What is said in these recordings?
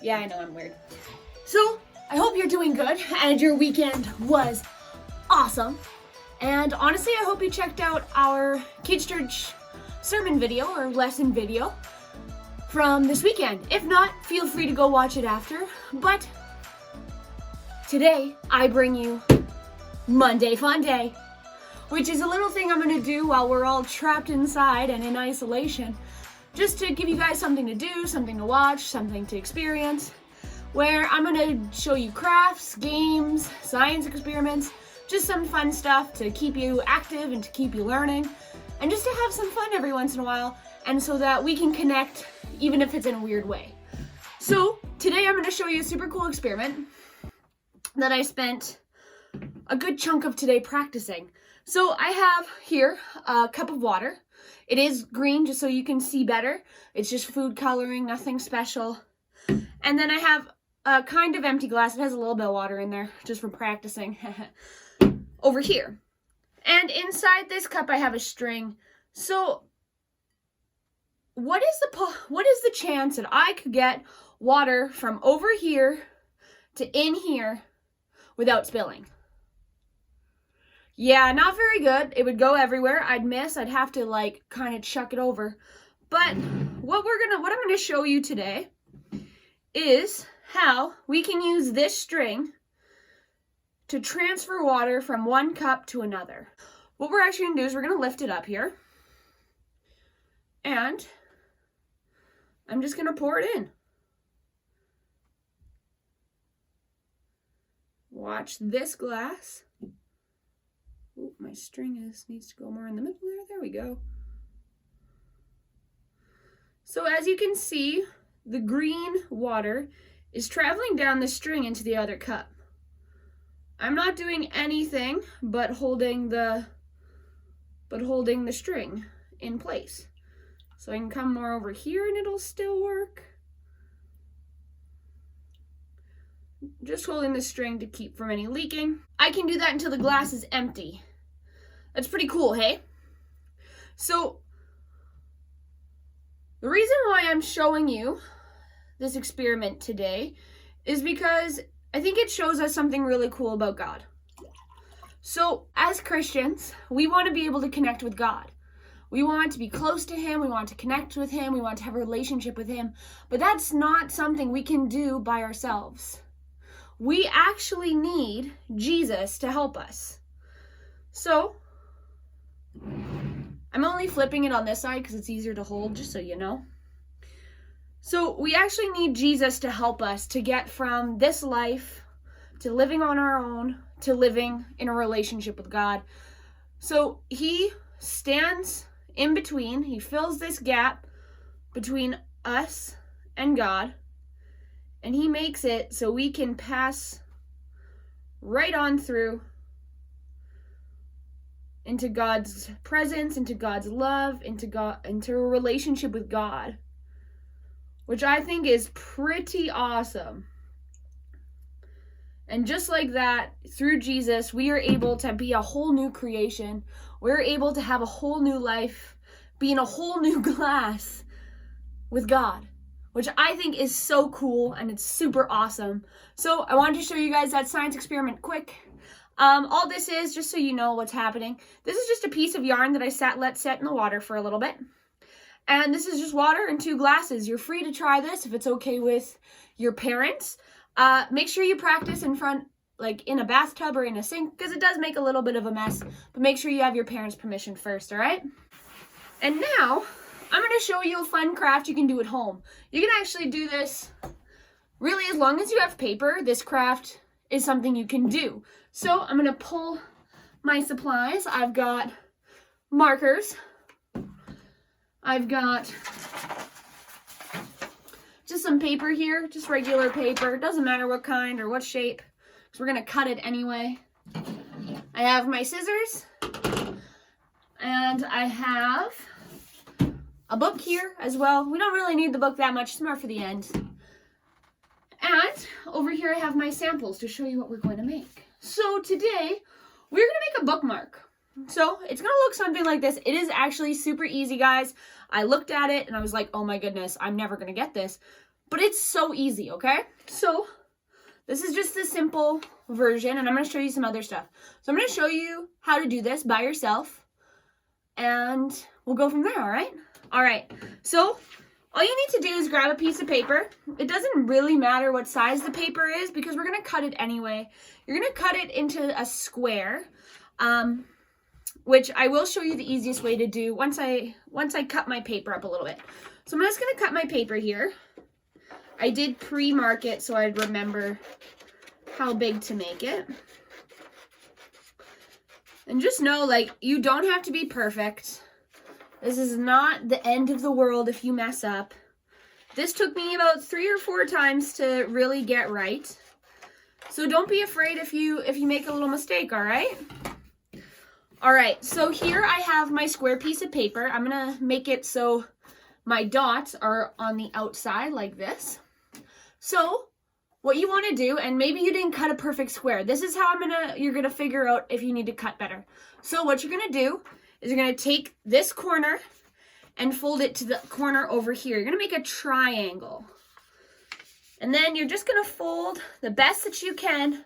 Yeah, I know I'm weird. So, I hope you're doing good and your weekend was awesome. And honestly, I hope you checked out our Kids Church sermon video or lesson video from this weekend. If not, feel free to go watch it after. But today, I bring you Monday Fun Day, which is a little thing I'm going to do while we're all trapped inside and in isolation, just to give you guys something to do, something to watch, something to experience, where I'm going to show you crafts, games, science experiments, just some fun stuff to keep you active and to keep you learning, and just to have some fun every once in a while, and so that we can connect, even if it's in a weird way. So today I'm going to show you a super cool experiment that I spent a good chunk of today practicing. So I have here a cup of water. It is green just so you can see better. It's just food coloring, nothing special. And then I have a kind of empty glass. It has a little bit of water in there just from practicing over here. And inside this cup I have a string. So what is the chance that I could get water from over here to in here without spilling? Yeah, not very good. It would go everywhere. I'd miss. I'd have to kind of chuck it over. But what I'm going to show you today is how we can use this string to transfer water from one cup to another. What we're actually going to do is we're going to lift it up here. And I'm just going to pour it in. Watch this glass. Ooh, my string needs to go more in the middle there. There we go. So as you can see, the green water is traveling down the string into the other cup. I'm not doing anything but holding the string in place. So I can come more over here and it'll still work. Just holding the string to keep from any leaking. I can do that until the glass is empty. That's pretty cool, hey? So, the reason why I'm showing you this experiment today is because I think it shows us something really cool about God. So, as Christians, we want to be able to connect with God. We want to be close to Him, we want to connect with Him, we want to have a relationship with Him, but that's not something we can do by ourselves. We actually need Jesus to help us. So, I'm only flipping it on this side because it's easier to hold, just so you know. So we actually need Jesus to help us to get from this life to living on our own to living in a relationship with God. So He stands in between. He fills this gap between us and God. And He makes it so we can pass right on through into God's presence, into God's love, into a relationship with God, which I think is pretty awesome. And just like that, through Jesus, we are able to be a whole new creation. We're able to have a whole new life, be in a whole new glass with God, which I think is so cool and it's super awesome. So I wanted to show you guys that science experiment quick. All this is, just so you know what's happening, this is just a piece of yarn that I let set in the water for a little bit. And this is just water and 2 glasses. You're free to try this if it's okay with your parents. Make sure you practice in front, in a bathtub or in a sink, because it does make a little bit of a mess. But make sure you have your parents' permission first, all right? And now, I'm going to show you a fun craft you can do at home. You can actually do this, really, as long as you have paper. This craft is something you can do. So I'm going to pull my supplies. I've got markers. I've got just some paper here, just regular paper. It doesn't matter what kind or what shape, because we're going to cut it anyway. I have my scissors, and I have a book here as well. We don't really need the book that much. It's more for the end. And over here I have my samples to show you what we're going to make. So today, we're going to make a bookmark. So it's going to look something like this. It is actually super easy, guys. I looked at it and I was like, oh my goodness, I'm never going to get this. but it's so easy, okay? So this is just the simple version, and I'm going to show you some other stuff. So I'm going to show you how to do this by yourself, and we'll go from there, all right? All right, so all you need to do is grab a piece of paper. It doesn't really matter what size the paper is because we're going to cut it anyway. You're going to cut it into a square, which I will show you the easiest way to do once I cut my paper up a little bit. So I'm just going to cut my paper here. I did pre-mark it so I'd remember how big to make it. And just know, like, you don't have to be perfect. This is not the end of the world if you mess up. This took me about 3 or 4 times to really get right. So don't be afraid if you make a little mistake, all right? All right, so here I have my square piece of paper. I'm gonna make it so my dots are on the outside like this. So what you want to do, and maybe you didn't cut a perfect square. This is how you're gonna figure out if you need to cut better. So what you're gonna do is you're gonna take this corner and fold it to the corner over here. You're gonna make a triangle. And then you're just gonna fold the best that you can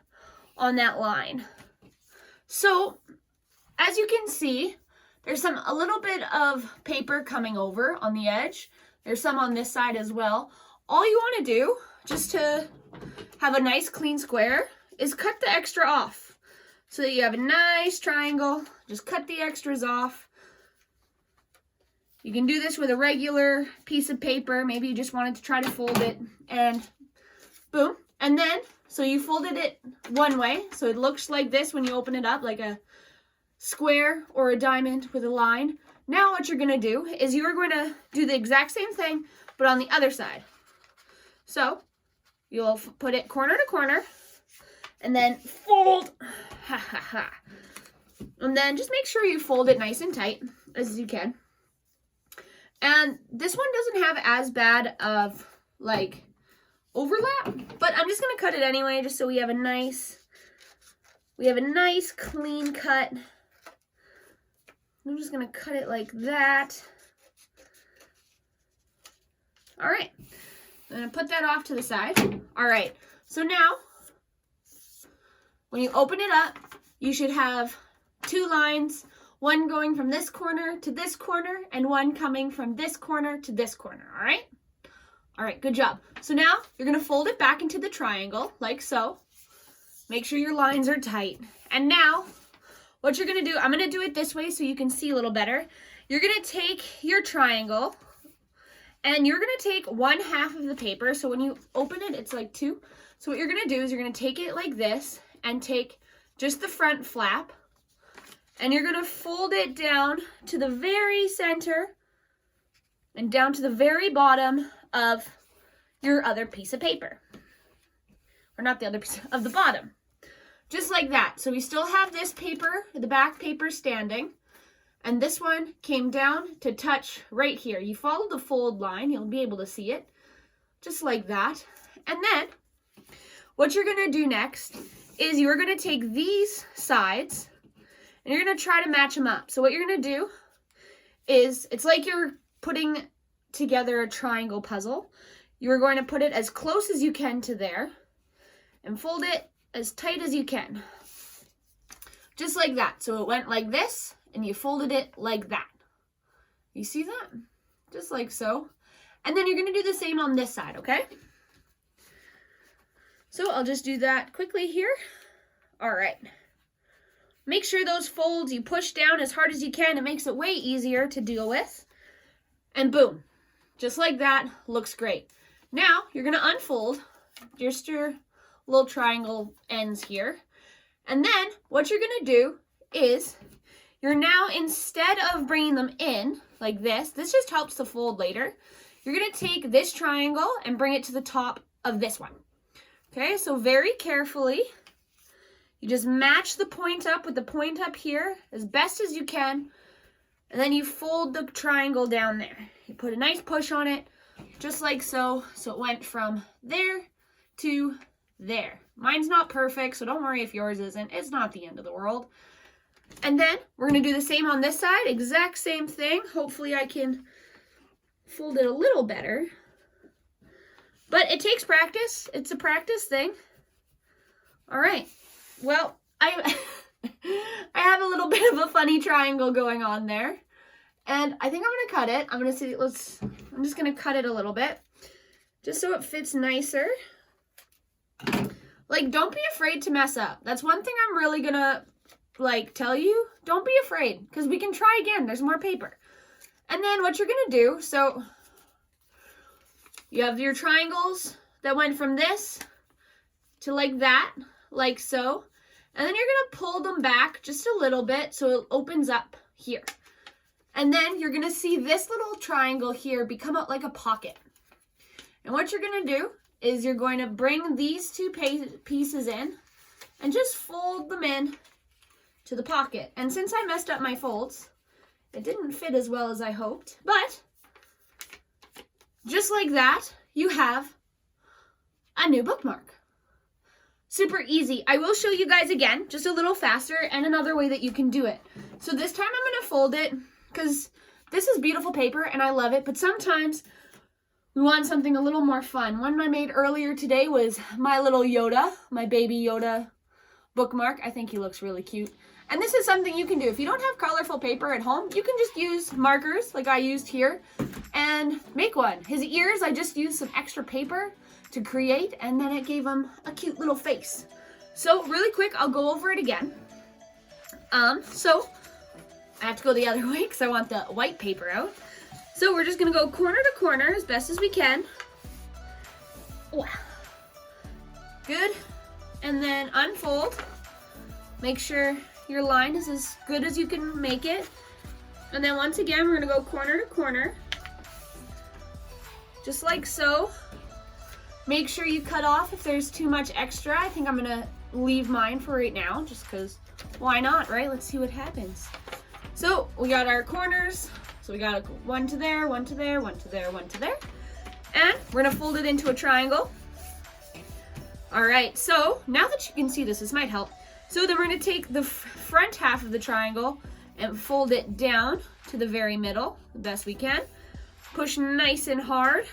on that line. So as you can see, there's a little bit of paper coming over on the edge. There's some on this side as well. All you want to do, just to have a nice clean square, is cut the extra off. So that you have a nice triangle. Just cut the extras off. You can do this with a regular piece of paper. Maybe you just wanted to try to fold it, and boom. And then, so you folded it one way, so it looks like this when you open it up, like a square or a diamond with a line. Now what you're going to do is you're going to do the exact same thing, but on the other side. So you'll put it corner to corner and then fold. Ha ha ha. And then just make sure you fold it nice and tight as you can. And this one doesn't have as bad of like overlap, but I'm just going to cut it anyway just so we have a nice clean cut. I'm just going to cut it like that. All right. I'm going to put that off to the side. All right. So now, when you open it up, you should have 2 lines, one going from this corner to this corner, and one coming from this corner to this corner. All right? All right. Good job. So now, you're going to fold it back into the triangle, like so. Make sure your lines are tight. And now, what you're going to do, I'm going to do it this way so you can see a little better. You're going to take your triangle, and you're going to take 1/2 of the paper. So when you open it, it's like 2. So what you're going to do is you're going to take it like this and take just the front flap, and you're going to fold it down to the very center and down to the very bottom of your other piece of paper. Or not the other piece, of the bottom. Just like that. So we still have this paper, the back paper standing, and this one came down to touch right here. You follow the fold line, you'll be able to see it, just like that. And then, what you're gonna do next is you're gonna take these sides, and you're gonna try to match them up. So what you're gonna do is, it's like you're putting together a triangle puzzle. You're going to put it as close as you can to there, and fold it as tight as you can. Just like that. So it went like this, and you folded it like that. You see that? Just like so. And then you're going to do the same on this side, okay? So I'll just do that quickly here. All right. Make sure those folds you push down as hard as you can. It makes it way easier to deal with. And boom. Just like that. Looks great. Now you're going to unfold just your little triangle ends here. And then what you're going to do is you're now, instead of bringing them in like this just helps to fold later. You're going to take this triangle and bring it to the top of this one. Okay, so very carefully, you just match the point up with the point up here as best as you can. And then you fold the triangle down there. You put a nice push on it, just like so. So it went from there to there. Mine's not perfect, so don't worry if yours isn't. It's not the end of the world. And then we're going to do the same on this side. Exact same thing. Hopefully I can fold it a little better. But it takes practice. It's a practice thing. All right. Well, I have a little bit of a funny triangle going on there. And I think I'm going to cut it. I'm just going to cut it a little bit just so it fits nicer. Like, don't be afraid to mess up. That's one thing I'm really going to, like, tell you. Don't be afraid, because we can try again. There's more paper. And then what you're going to do, so you have your triangles that went from this to like that, like so. And then you're going to pull them back just a little bit so it opens up here. And then you're going to see this little triangle here become like a pocket. And what you're going to do is you're going to bring these two pieces in and just fold them in to the pocket. And since I messed up my folds, it didn't fit as well as I hoped. But just like that, you have a new bookmark. Super easy. I will show you guys again, just a little faster, and another way that you can do it. So this time I'm going to fold it because this is beautiful paper and I love it, but sometimes we want something a little more fun. One I made earlier today was my little Yoda, my baby Yoda bookmark. I think he looks really cute. And this is something you can do. If you don't have colorful paper at home, you can just use markers like I used here and make one. His ears, I just used some extra paper to create, and then it gave him a cute little face. So really quick, I'll go over it again. So I have to go the other way because I want the white paper out. So we're just gonna go corner to corner as best as we can. Wow. Good. And then unfold. Make sure your line is as good as you can make it. And then once again, we're gonna go corner to corner. Just like so. Make sure you cut off if there's too much extra. I think I'm gonna leave mine for right now, just because why not, right? Let's see what happens. So we got our corners. So we got one to there, one to there, one to there, one to there. And we're gonna fold it into a triangle. All right, so now that you can see this might help. So then we're gonna take the front half of the triangle and fold it down to the very middle, the best we can. Push nice and hard.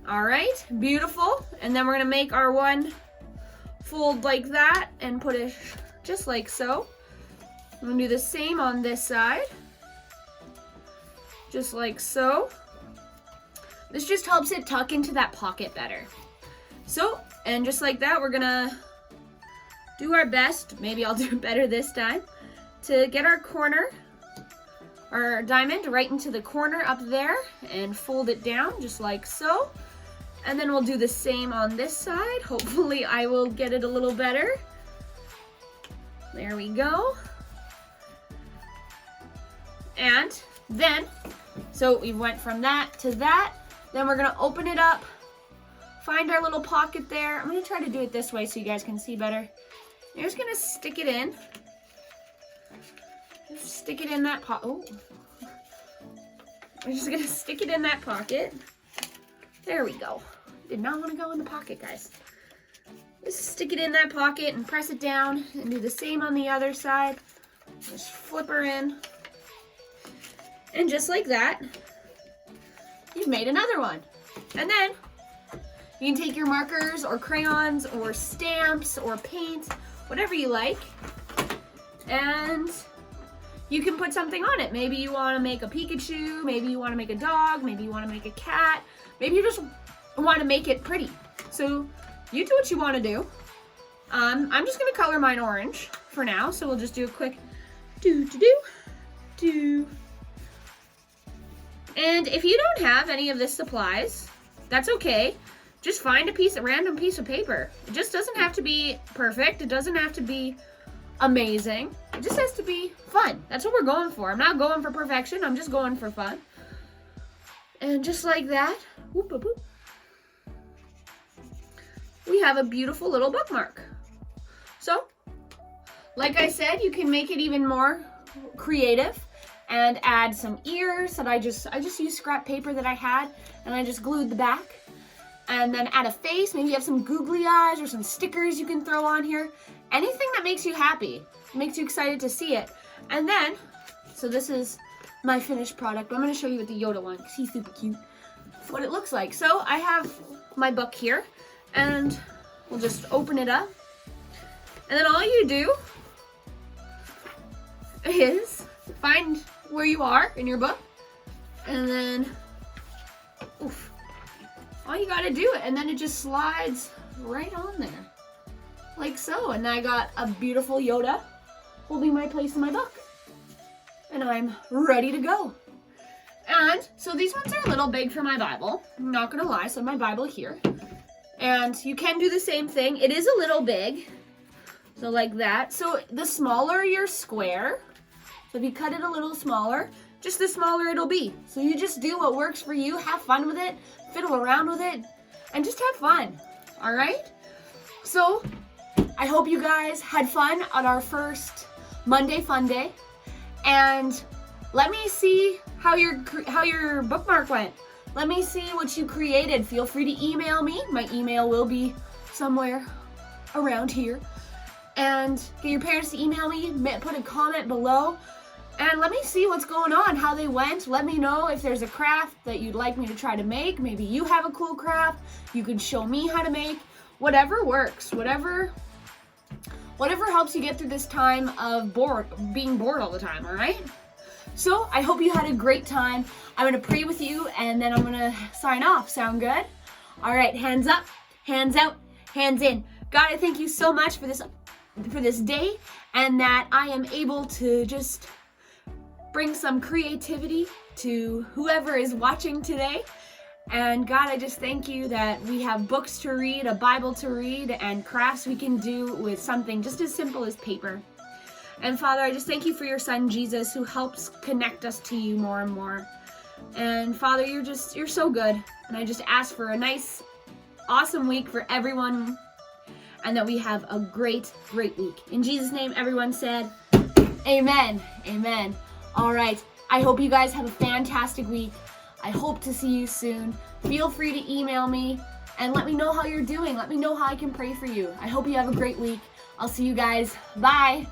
All right, beautiful. And then we're gonna make our one fold like that and put it just like so. I'm gonna do the same on this side. Just like so. This just helps it tuck into that pocket better. So, and just like that, we're gonna do our best, maybe I'll do better this time, to get our corner, our diamond right into the corner up there and fold it down just like so. And then we'll do the same on this side. Hopefully I will get it a little better. There we go. And then, so we went from that to that. Then we're gonna open it up, find our little pocket there. I'm gonna try to do it this way so you guys can see better. You're just gonna stick it in. Just stick it in that Oh. We're just gonna stick it in that pocket. There we go. Did not want to go in the pocket, guys. Just stick it in that pocket and press it down and do the same on the other side. Just flip her in. And just like that, you've made another one. And then you can take your markers or crayons or stamps or paint, whatever you like, and you can put something on it. Maybe you want to make a Pikachu, maybe you want to make a dog, maybe you want to make a cat, maybe you just want to make it pretty. So you do what you want to do. I'm just going to color mine orange for now, so we'll just do a quick do. And if you don't have any of this supplies, that's okay. Just find a random piece of paper. It just doesn't have to be perfect. It doesn't have to be amazing. It just has to be fun. That's what we're going for. I'm not going for perfection. I'm just going for fun. And just like that, whoop, whoop, whoop, we have a beautiful little bookmark. So, like I said, you can make it even more creative and add some ears that I just used scrap paper that I had and I just glued the back. And then add a face, maybe you have some googly eyes or some stickers you can throw on here. Anything that makes you happy, makes you excited to see it. And then, so this is my finished product, but I'm gonna show you with the Yoda one because he's super cute. what it looks like. So I have my book here, and we'll just open it up. And then all you do is find where you are in your book, and then all you gotta do it, and then it just slides right on there, like so. And I got a beautiful Yoda holding my place in my book, and I'm ready to go. And so these ones are a little big for my Bible, I'm not gonna lie. So my Bible here, and you can do the same thing. It is a little big, so like that. So the smaller your square, so if you cut it a little smaller, just the smaller it'll be. So you just do what works for you, have fun with it, fiddle around with it, and just have fun, all right? So I hope you guys had fun on our first Monday Fun Day, and let me see how your bookmark went. Let me see what you created. Feel free to email me. My email will be somewhere around here. And get your parents to email me, put a comment below, and let me see what's going on, how they went. Let me know if there's a craft that you'd like me to try to make. Maybe you have a cool craft you could show me how to make. Whatever works, whatever helps you get through this time of being bored all the time, all right? So I hope you had a great time. I'm gonna pray with you, and then I'm gonna sign off. Sound good? All right, hands up, hands out, hands in. God, I thank you so much for this day, and that I am able to just bring some creativity to whoever is watching today. And God, I just thank you that we have books to read, a Bible to read, and crafts we can do with something just as simple as paper. And Father, I just thank you for your son, Jesus, who helps connect us to you more and more. And Father, you're so good. And I just ask for a nice, awesome week for everyone, and that we have a great, great week. In Jesus' name, everyone said, amen, amen. All right, I hope you guys have a fantastic week. I hope to see you soon. Feel free to email me and let me know how you're doing. Let me know how I can pray for you. I hope you have a great week. I'll see you guys. Bye.